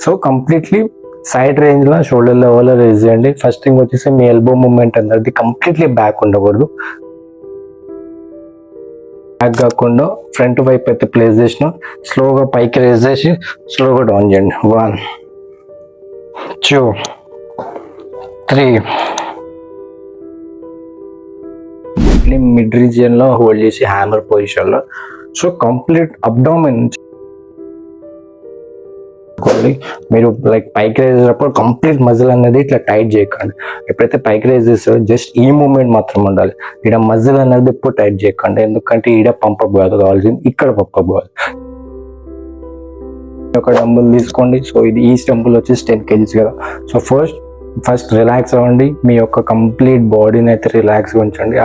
So completely side range లో shoulder level raise చేయండి. First thing వచ్చేసి మీ ఎల్బో మూవ్మెంట్ అనేది కంప్లీట్లీ బ్యాక్ ఉండకూడదు. బ్యాక్ కాకుండా ఫ్రంట్ వైపు అయితే ప్లేస్ చేసిన స్లోగా పైకి రేజ్ చేసి స్లోగా డౌన్ చేయండి. 1 2 3 మిడ్ రీజియన్ లో హోల్డ్ చేసి హ్యామర్ పొజిషన్ లో. సో కంప్లీట్ అబ్డామిన్ మీరు లైక్ పైకి రేజ్ చేసినప్పుడు కంప్లీట్ మజిల్ అనేది ఇట్లా టైట్ చేయకండి. ఎప్పుడైతే పైకి రేజ్ చేస్తారో జస్ట్ ఈ మూమెంట్ మాత్రం ఉండాలి. ఇక్కడ మజిల్ అనేది ఎప్పుడు టైట్ చేయకండి, ఎందుకంటే ఈడ పంపప్ కావాల్సింది ఇక్కడ పంపప్ కావాలి. ఒక డంబుల్ తీసుకోండి. సో ఇది ఈ డంబుల్ వచ్చేసి 10 kgs కదా. సో ఫస్ట్ రిలాక్స్ అవ్వండి. మీ యొక్క కంప్లీట్ బాడీని అయితే రిలాక్స్ ఉంచండి.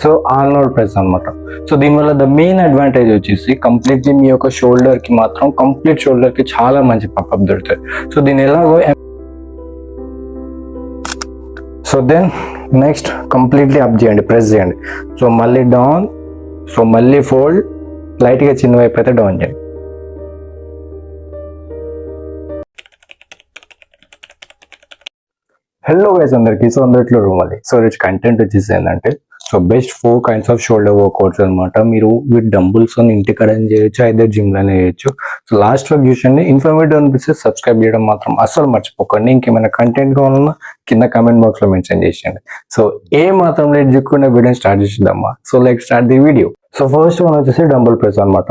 సో ఆర్నోల్డ్ ప్రెస్ అనమాట. సో దీనివల్ల ద మెయిన్ అడ్వాంటేజ్ వచ్చేసి కంప్లీట్లీ మీ యొక్క షోల్డర్ కి మాత్రం కంప్లీట్ షోల్డర్ కి చాలా మంచి పంపప్ దొరుకుతాయి. సో దీని ఎలాగో so then next completely up చేయండి, ప్రెస్ చేయండి. సో మళ్ళీ డౌన్, సో మళ్ళీ ఫోల్డ్, లైట్ గా చిన్న వైపు అయితే డౌన్ చేయండి. హలో గైస్ అందరికి. సో అందరిలో రూమలి. సో రిచ్ కంటెంట్ వచ్చేసి ఏంటంటే so best 4 kinds of shoulder workouts అనమాట. మీరు విత్ డంబుల్స్ ఇంటికాడ చేయొచ్చు, అయితే జిమ్ లోనే చేయొచ్చు. సో లాస్ట్ వరకు చూసండి. ఇన్ఫర్మేటివ్ అనిపిస్తే సబ్స్క్రైబ్ చేయడం మాత్రం అసలు మర్చిపోకండి. ఇంకేమైనా కంటెంట్ కావాలన్నా కింద కామెంట్ బాక్స్ లో మెన్షన్ చేసేయండి. సో ఏ మాత్రం లేట్ చేయకుండా వీడియో స్టార్ట్ చేద్దామా. So like start the video. So first one వచ్చేసి డంబుల్ ప్రెస్ అనమాట.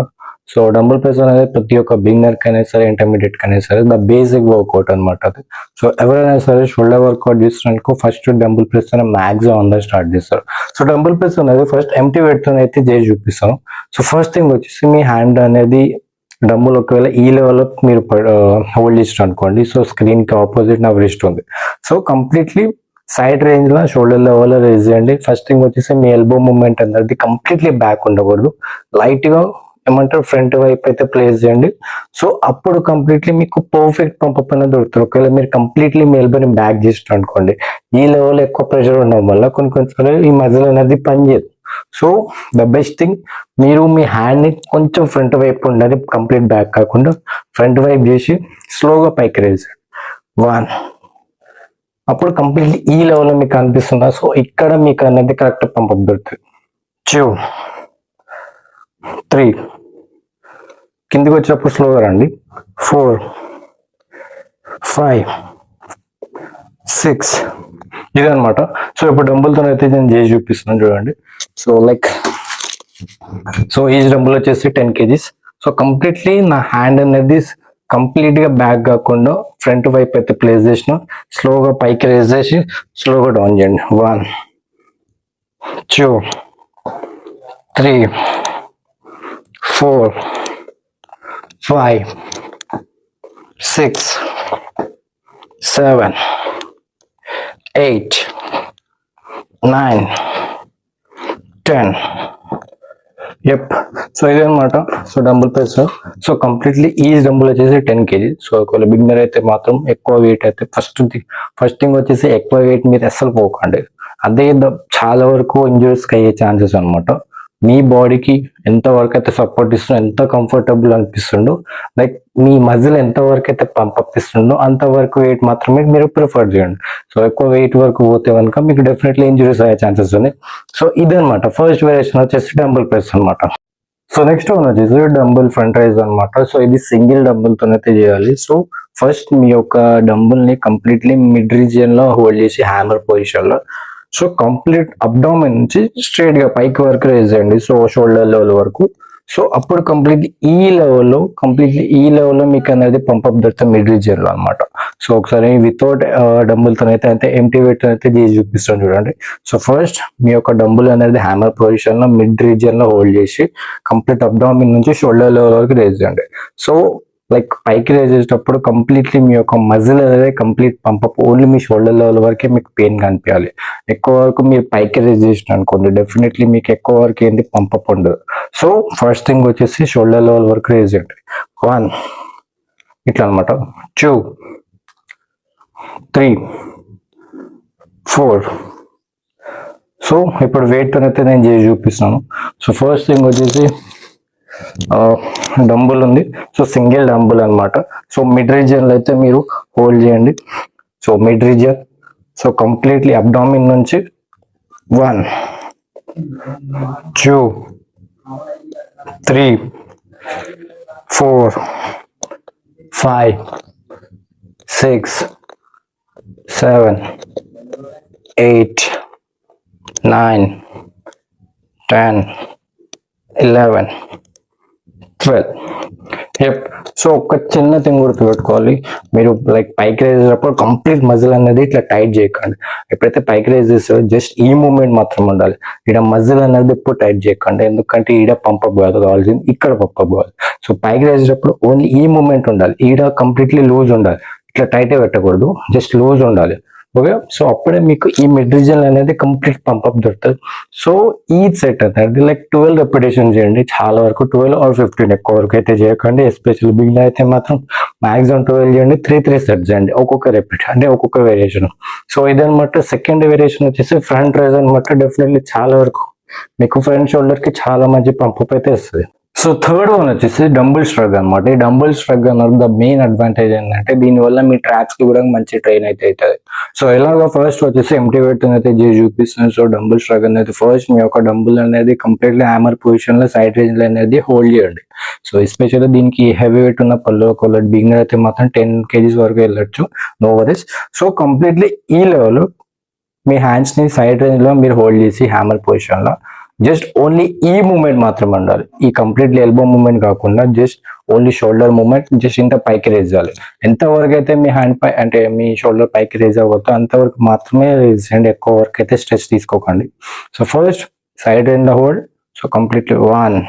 సో డంబుల్ ప్రెస్ అనేది ప్రతి ఒక్క బిగినర్ కైనా సరే, ఇంటర్మీడియట్ కైనా సరే ద బేసిక్ వర్కౌట్ అనమాట అది. సో ఎవరైనా సరే షోల్డర్ వర్కౌట్ చేస్తున్నందుకు ఫస్ట్ డంబుల్ ప్రెస్ అనే మ్యాక్సిమం అందరూ స్టార్ట్ చేస్తారు. సో డంబుల్ ప్రెస్ అనేది ఫస్ట్ ఎంటీ వెయిట్ తో అయితే చేసి చూపిస్తాను. సో ఫస్ట్ థింగ్ వచ్చేసి మీ హ్యాండ్ అనేది డంబుల్ ఒకవేళ ఈ లెవెల్ మీరు హోల్డ్ చేసిన అనుకోండి. సో స్క్రీన్ కి ఆపోజిట్ నా రిస్ట్ ఉంది. సో కంప్లీట్లీ సైడ్ రేంజ్ లో షోల్డర్ లెవెల్ రేజ్ చేయండి. ఫస్ట్ థింగ్ వచ్చేసి మీ ఎల్బో మూవ్మెంట్ అనేది కంప్లీట్లీ బ్యాక్ ఉండకూడదు. లైట్ గా ఏమంటారు ఫ్రంట్ వైపు అయితే ప్లేస్ చేయండి. సో అప్పుడు కంప్లీట్లీ మీకు పర్ఫెక్ట్ పంపప్ అనేది దొరుకుతుంది. ఒకవేళ మీరు కంప్లీట్లీ మీ ఎల్బోని బ్యాక్ చేసిన అనుకోండి, ఈ లెవెల్ ఎక్కువ ప్రెషర్ ఉండడం వల్ల కొన్నిసార్లు ఈ మజిల్ అనేది పనిచేయదు. సో ద బెస్ట్ థింగ్ మీరు మీ హ్యాండ్ ని కొంచెం ఫ్రంట్ వైపు ఉండాలి, కంప్లీట్ బ్యాక్ కాకుండా ఫ్రంట్ వైపు చేసి స్లోగా పైకి రేజ్ 1. అప్పుడు కంప్లీట్లీ ఈ లెవెల్ మీకు అనిపిస్తుందా. సో ఇక్కడ మీకు అనేది కరెక్ట్ పంపప్ దొరుకుతుంది. 2 3 కిందికి వచ్చినప్పుడు స్లోగా రండి. 4 5 6 ఇదనమాట. సో ఇప్పుడు డంబుల్తో అయితే నేను చేసి చూపిస్తున్నాను చూడండి. సో లైక్ సో ఈ డంబుల్ వచ్చేసి 10 kgs. సో కంప్లీట్లీ నా హ్యాండ్ అనేది కంప్లీట్ గా బ్యాక్ కాకుండా ఫ్రంట్ వైపు అయితే ప్లేస్ చేసిన స్లోగా పైకి రేజ్ చేసి స్లోగా డౌన్ చేయండి. 1 2 3 4 5 6 7 8 9 10. సో ఇదనమాట. So dumbbell press. So completely ఈ డంబుల్ వచ్చేసి 10 kg. సో ఒకవేళ బిగినర్ అయితే మాత్రం ఎక్కువ వెయిట్ అయితే ఫస్ట్ థింగ్ వచ్చేసి ఎక్కువ వెయిట్ మీరు అస్సలు పోకండి. అదే చాలా వరకు ఇంజురీస్ అయ్యే ఛాన్సెస్ అనమాట. మీ బాడీకి ఎంత వరకు అయితే సపోర్ట్ ఇస్తుందో, ఎంత కంఫర్టబుల్ అనిపిస్తుండో, లైక్ మీ మజిల్ ఎంత వరకు అయితే పంప్ ఇస్తుండో అంతవరకు వెయిట్ మాత్రమే మీరు ప్రిఫర్ చేయండి. సో ఎక్కువ వెయిట్ వరకు పోతే కనుక మీకు డెఫినెట్లీ ఇంజురీస్ అయ్యే ఛాన్సెస్ ఉన్నాయి. సో ఇదనమాట ఫస్ట్ వేరియేషన్ వచ్చేసి డంబుల్ ప్రెస్ అనమాట. సో నెక్స్ట్ వన్ వచ్చేసి డంబుల్ ఫ్రంట్ రైజ్ అనమాట. సో ఇది సింగిల్ డంబుల్ తోనైతే చేయాలి. సో ఫస్ట్ మీ యొక్క డంబుల్ ని కంప్లీట్లీ మిడ్ రీజియన్ లో హోల్డ్ చేసి హ్యామర్ పొజిషన్ లో. సో కంప్లీట్ అబ్డామిన్ నుంచి స్ట్రైట్ గా పైకి వరకు రేజ్ చేయండి. సో షోల్డర్ లెవెల్ వరకు. సో అప్పుడు కంప్లీట్లీ ఈ లెవెల్లో మీకు అనేది పంపప్ దొరుకుతుంది మిడ్ రీజియన్ లో అనమాట. సో ఒకసారి వితౌట్ డంబుల్ తో అయితే ఎంటీ వెయిట్ అయితే చేసి చూపిస్తాను చూడండి. సో ఫస్ట్ మీ యొక్క డంబుల్ అనేది హ్యామర్ పొజిషన్ లో మిడ్ రీజియన్ లో హోల్డ్ చేసి కంప్లీట్ అబ్డామిన్ నుంచి షోల్డర్ లెవెల్ వరకు రేజ్ చేయండి. సో లైక్ పైకి రేజ్ చేసేటప్పుడు కంప్లీట్లీ మీ యొక్క మజిల్ అనేది కంప్లీట్ పంపప్ ఓన్లీ మీ షోల్డర్ లెవెల్ వరకే మీకు పెయిన్ కనిపించాలి. ఎక్కువ వరకు మీరు పైకి రేజ్ చేసిన అనుకోండి, డెఫినెట్లీ మీకు ఎక్కువ వరకు ఏంటి పంపప్ ఉండదు. సో ఫస్ట్ థింగ్ వచ్చేసి షోల్డర్ లెవెల్ వరకు రేజ్ చేయండి. 1 ఇట్లా అనమాట. 2 3 4. సో ఇప్పుడు వెయిట్ అయితే నేను చేసి చూపిస్తాను. సో ఫస్ట్ థింగ్ వచ్చేసి డంబుల్ ఉంది. సో సింగిల్ డంబుల్ అన్నమాట. సో మిడ్ రీజియన్ లో అయితే మీరు హోల్డ్ చేయండి. So mid region, so completely abdomen నుంచి 1 2 3 4 5 6 7 8 9 10 11 12. యప్. సో ఒక చిన్న థింగ్ గుర్తుపెట్టుకోవాలి, మీరు లైక్ పైకి రేసేటప్పుడు కంప్లీట్ మజిల్ అనేది ఇట్లా టైట్ చేయకండి. ఎప్పుడైతే పైకి రేస్ చేస్తారో జస్ట్ ఈ మూమెంట్ మాత్రం ఉండాలి. ఈడ మజిల్ అనేది ఎప్పుడు టైట్ చేయకండి, ఎందుకంటే ఈడ పంపప్ కావాల్సింది ఇక్కడ పంపప్ కావాలి. సో పైకి రేసేటప్పుడు ఓన్లీ ఈ మూమెంట్ ఉండాలి, ఈడ కంప్లీట్లీ లూజ్ ఉండాలి, ఇట్లా టైటే పెట్టకూడదు, జస్ట్ లూజ్ ఉండాలి. ఓకే. సో అప్పుడే మీకు ఈ మిడ్ రీజన్ అనేది కంప్లీట్ పంపప్ దొరుకుతుంది. సో ఈ సెట్ అనేది లైక్ 12 రెపిటేషన్ చేయండి, చాలా వరకు 12 or 15, ఎక్కువ వరకు అయితే చేయకండి. ఎస్పెషల్లీ బిగినర్ అయితే మాత్రం మాక్సిమం 12 చేయండి. 3 సెట్స్ చేయండి, ఒక్కొక్క రిపీట్ అంటే ఒక్కొక్క వేరియేషన్. సో ఇదనమాట. సెకండ్ వేరియేషన్ వచ్చేసి ఫ్రంట్ రైజ్ అనమాట. డెఫినెట్లీ చాలా వరకు మీకు ఫ్రంట్ షోల్డర్ కి చాలా మంచి పంపప్ అయితే వస్తుంది. సో థర్డ్ వన్ వచ్చేసి డంబుల్ స్ట్రగ్ అనమాట. ఈ డంబుల్ స్ట్రగ్ అన్నది ద మెయిన్ అడ్వాంటేజ్ ఏంటంటే దీనివల్ల మీ ట్రాప్స్ కి కూడా మంచి ట్రైన్ అయితే అవుతుంది. సో ఎలాగో ఫస్ట్ వచ్చేసి ఎంటీ వెయిట్ అయితే చేసి చూపిస్తుంది. సో డంబుల్ స్ట్రగ్ అనేది ఫస్ట్ మీ యొక్క డంబుల్ అనేది కంప్లీట్లీ హ్యామర్ పొజిషన్ లో సైడ్ రేంజ్ లో అనేది హోల్డ్ చేయండి. సో ఎస్పెషల్లీ దీనికి హెవీ వెయిట్ ఉన్న పళ్ళు ఒకళ్ళు బిగినర్ అయితే మాత్రం 10 kgs వరకు వెళ్ళొచ్చు, నో వరీస్. సో కంప్లీట్లీ ఈ లెవెల్ మీ హ్యాండ్స్ ని సైడ్ రేంజ్ లో మీరు హోల్డ్ చేసి హ్యామర్ పొజిషన్ లో జస్ట్ ఓన్లీ ఈ మూమెంట్ మాత్రమే ఉండాలి. ఈ కంప్లీట్లీ ఎల్బో మూమెంట్ కాకుండా just only shoulder movement, just ఇంత పైకి రేజ్ చేయాలి. ఎంతవరకు అయితే మీ హ్యాండ్ పై అంటే మీ షోల్డర్ పైకి రేజ్ అవ్వద్దు అంతవరకు మాత్రమే రేజ్ చేయండి, ఎక్కువ వరకు అయితే స్ట్రెచ్ తీసుకోకండి. So first side and hold. So completely 1,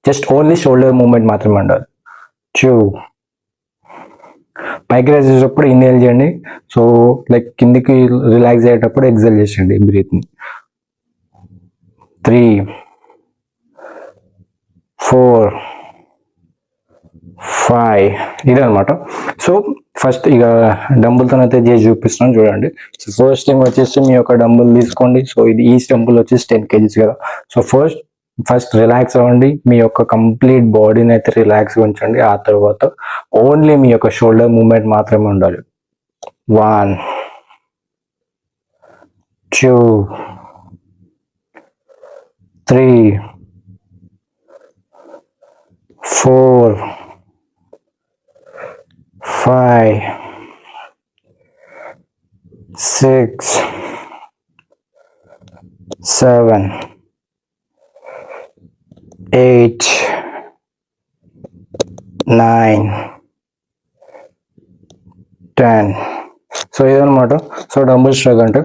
just only shoulder movement మాత్రమే ఉండాలి. 2, పైకి రేజ్ చేసేటప్పుడు ఇన్హేల్ చేయండి. సో లైక్ కిందికి రిలాక్స్ అయ్యేటప్పుడు ఎక్సెల్ చేసేయండి బ్రీత్ ని. 3 4 5 ఇదనమాట. సో ఫస్ట్ ఇక డంబుల్తో అయితే చేసి చూపిస్తున్నాను చూడండి. సో ఫస్ట్ థింగ్ వచ్చేసి మీ యొక్క డంబుల్ తీసుకోండి. సో ఇది ఈ డంబుల్ వచ్చేసి 10 kgs కదా. సో ఫస్ట్ రిలాక్స్ అవ్వండి, మీ యొక్క కంప్లీట్ బాడీని అయితే రిలాక్స్గా ఉంచండి. ఆ తర్వాత ఓన్లీ మీ యొక్క షోల్డర్ మూమెంట్ మాత్రమే ఉండాలి. 1 2 3 4 5 6 7 8 9 10. సో ఇదనమాట. సో డంబుల్ స్ట్రగ్ అంటే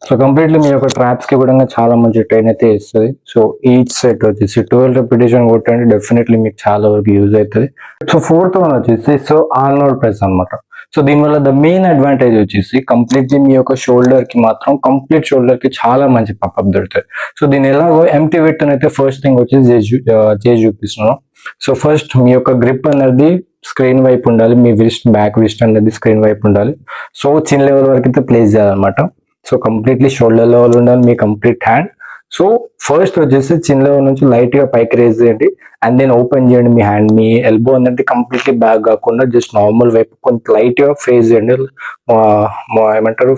సో కంప్లీట్లీ మీ యొక్క ట్రాప్స్ కి కూడా చాలా మంచి ట్రైన్ అయితే ఇస్తుంది. సో ఈచ్ సెట్ వచ్చేసి 12 రెపిటేషన్ కొట్టండి, డెఫినెట్లీ మీకు చాలా వరకు యూజ్ అవుతుంది. సో ఫోర్త్ వన్ వచ్చేసి సో ఆర్నోల్డ్ ప్రెస్ అనమాట. సో దీనివల్ల ద మెయిన్ అడ్వాంటేజ్ వచ్చేసి కంప్లీట్లీ మీ యొక్క షోల్డర్ కి మాత్రం కంప్లీట్ షోల్డర్ కి చాలా మంచి పంపప్ దొరుకుతుంది. సో దీని ఎలాగో ఎంటీ వెయిట్ అయితే ఫస్ట్ థింగ్ వచ్చేసి చేసి చూపిస్తున్నాను. సో ఫస్ట్ మీ యొక్క గ్రిప్ అనేది స్క్రీన్ వైపు ఉండాలి, మీ విస్ట్ బ్యాక్ విస్ట్ అనేది స్క్రీన్ వైపు ఉండాలి. సో చిన్న లెవెల్ వరకు అయితే ప్లేస్ చేయాలన్నమాట. సో కంప్లీట్లీ షోల్డర్ లెవెల్ ఉండాలి మీ కంప్లీట్ హ్యాండ్. సో ఫస్ట్ వచ్చేసి చిన్న లెవెల్ నుంచి లైట్ గా పైకి రేజ్ చేయండి అండ్ దెన్ ఓపెన్ చేయండి మీ హ్యాండ్. మీ ఎల్బో అనేది కంప్లీట్లీ బ్యాక్ కాకుండా జస్ట్ నార్మల్ వైపు కొంచెం లైట్ గా ఫేస్ చేయండి. ఏమంటారు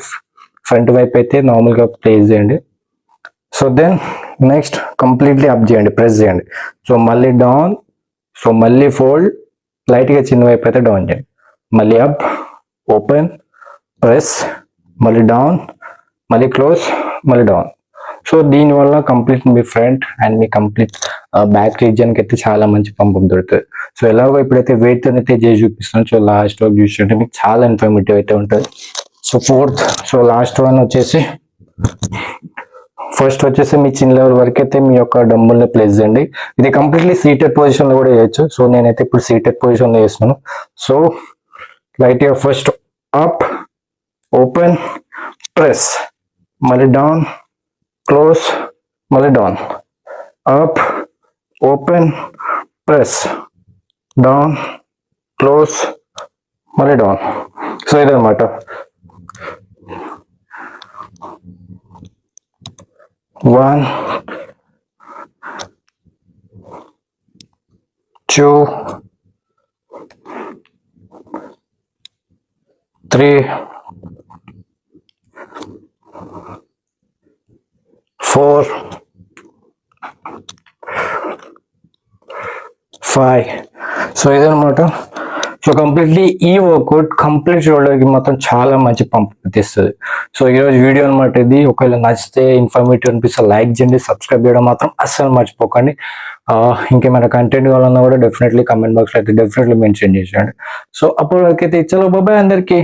ఫ్రంట్ వైపు అయితే నార్మల్ గా ప్లేస్ చేయండి. So then next completely up చేయండి, ప్రెస్ చేయండి. సో మళ్ళీ డౌన్, సో మళ్ళీ ఫోల్డ్, లైట్ గా చిన్న వైపు అయితే డౌన్ చేయండి, మళ్ళీ అప్, ఓపెన్, ప్రెస్, మళ్ళీ డౌన్, మళ్ళీ క్లోజ్, మళ్ళీ డౌన్. సో దీనివల్ల కంప్లీట్ మీ ఫ్రంట్ అండ్ మీ కంప్లీట్ బ్యాక్ రీజియన్ కి అయితే చాలా మంచి పంపం దొరుకుతుంది. సో ఎలాగో ఇప్పుడైతే వెయిట్ అయితే చేసి చూపిస్తున్నాను. సో లాస్ట్ వరకు చూస్తుంటే మీకు చాలా ఇన్ఫర్మేటివ్ అయితే ఉంటుంది. So fourth, so last one వచ్చేసి ఫస్ట్ వచ్చేసి మీ చిన్న లెవెల్ వరకు అయితే మీ యొక్క డంబుల్ ని ప్లేస్ చేయండి. ఇది కంప్లీట్లీ సీటెడ్ పొజిషన్ లో కూడా చేయొచ్చు. సో నేనైతే ఇప్పుడు సీటెడ్ పొజిషన్ లో చేస్తున్నాను. సో లైట్ గా ఫస్ట్ అప్, ఓపెన్, ప్రెస్, మళ్ళీ డౌన్, క్లోజ్, మళ్ళీ down, up, open, press, down, close, మళ్ళీ డౌన్. సో ఇదన్నమాట. One, 2, 3, 4, 5. సో ఇదనమాట. సో కంప్లీట్లీ ఈ వర్కౌట్ కంప్లీట్ షోల్డర్ కి మాత్రం చాలా మంచి పంప్ ఇస్తుంది. సో ఈరోజు వీడియో అనమాట ఇది. ఒకవేళ నచ్చితే ఇన్ఫర్మేటివ్ అనిపిస్తే లైక్ చేయండి, సబ్స్క్రైబ్ చేయడం మాత్రం అస్సలు మర్చిపోకండి. ఇంకేమైనా కంటెంట్ కావాలన్నా కూడా డెఫినెట్లీ కమెంట్ బాక్స్ లో అయితే డెఫినెట్లీ మెన్షన్ చేసేయండి. సో అప్పటి వరకు అయితే చలో బాబాయ్ అందరికి.